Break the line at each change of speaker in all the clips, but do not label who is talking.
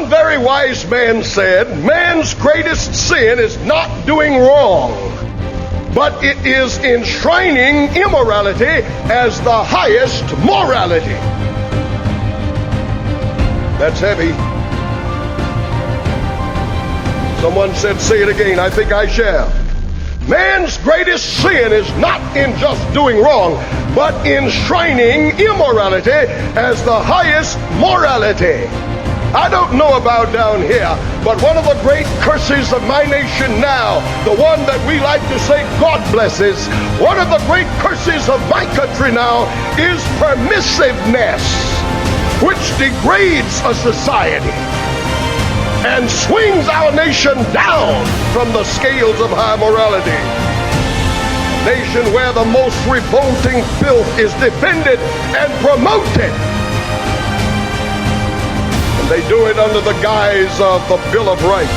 One very wise man said, man's greatest sin is not doing wrong, but it is enshrining immorality as the highest morality. That's heavy. Someone said, say it again. I think I shall. Man's greatest sin is not in just doing wrong, but enshrining immorality as the highest morality. I don't know about down here, but one of the great curses of my nation now, the one that we like to say God blesses, one of the great curses of my country now is permissiveness, which degrades a society and swings our nation down from the scales of high morality. A nation where the most revolting filth is defended and promoted. And they do it under the guise of the Bill of Rights.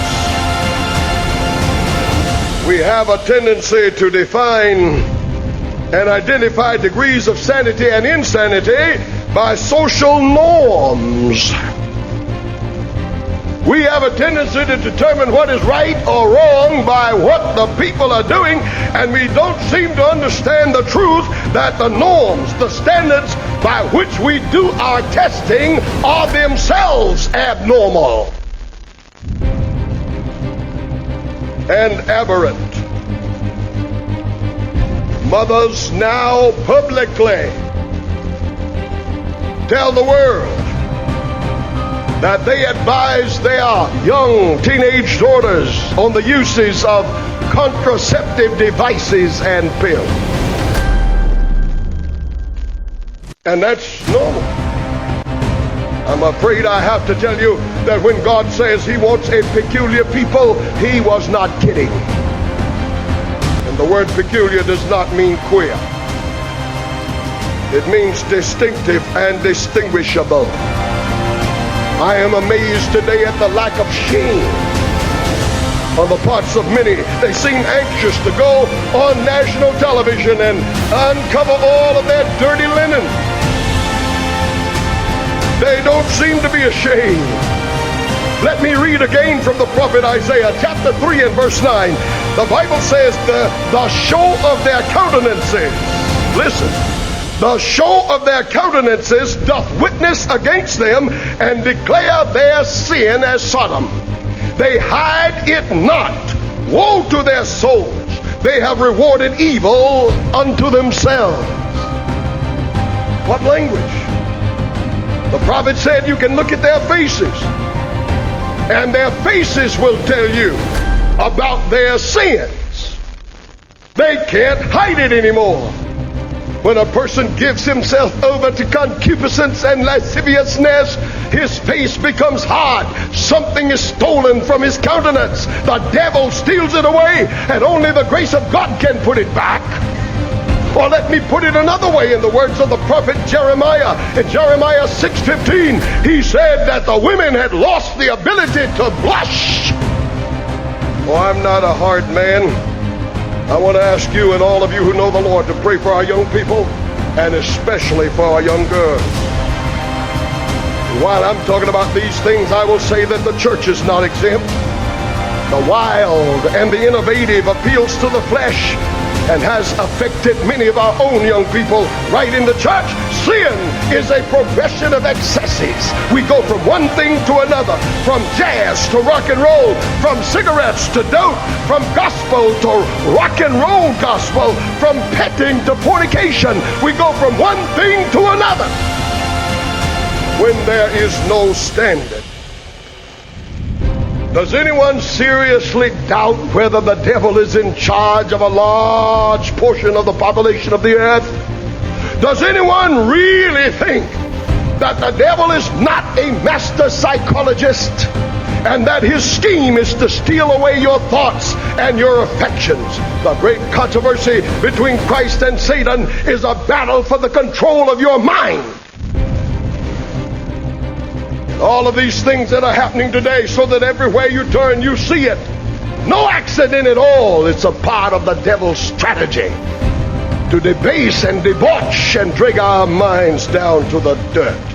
We have a tendency to define and identify degrees of sanity and insanity by social norms. We have a tendency to determine what is right or wrong by what the people are doing, and we don't seem to understand the truth that the norms, the standards by which we do our testing are themselves abnormal and aberrant. Mothers now publicly tell the world that they advise their young teenage daughters on the uses of contraceptive devices and pills. And that's normal. I'm afraid I have to tell you that when God says he wants a peculiar people, he was not kidding. And the word peculiar does not mean queer. It means distinctive and distinguishable. I am amazed today at the lack of shame on the parts of many. They seem anxious to go on national television and uncover all of their dirty linen. They don't seem to be ashamed. Let me read again from the prophet Isaiah, chapter 3 and verse 9. The Bible says the show of their countenances, listen, the show of their countenances doth witness against them, and declare their sin as Sodom. They hide it not. Woe to their souls! They have rewarded evil unto themselves. What language? The prophet said you can look at their faces, and their faces will tell you about their sins. They can't hide it anymore. When a person gives himself over to concupiscence and lasciviousness, his face becomes hard. Something is stolen from his countenance. The devil steals it away, and only the grace of God can put it back. Or let me put it another way in the words of the prophet Jeremiah. In Jeremiah 6:15, he said that the women had lost the ability to blush. Oh, I'm not a hard man. I want to ask you and all of you who know the Lord to pray for our young people, and especially for our young girls. While I'm talking about these things, I will say that the church is not exempt. The wild and the innovative appeals to the flesh and has affected many of our own young people right in the church. Sin is a progression of excesses. We go from one thing to another, from jazz to rock and roll, from cigarettes to dope, from gospel to rock and roll gospel, from petting to fornication. We go from one thing to another when there is no standard. Does anyone seriously doubt whether the devil is in charge of a large portion of the population of the earth? Does anyone really think that the devil is not a master psychologist, and that his scheme is to steal away your thoughts and your affections? The great controversy between Christ and Satan is a battle for the control of your mind. All of these things that are happening today, so that everywhere you turn you see it. No accident at all. It's a part of the devil's strategy to debase and debauch and drag our minds down to the dirt.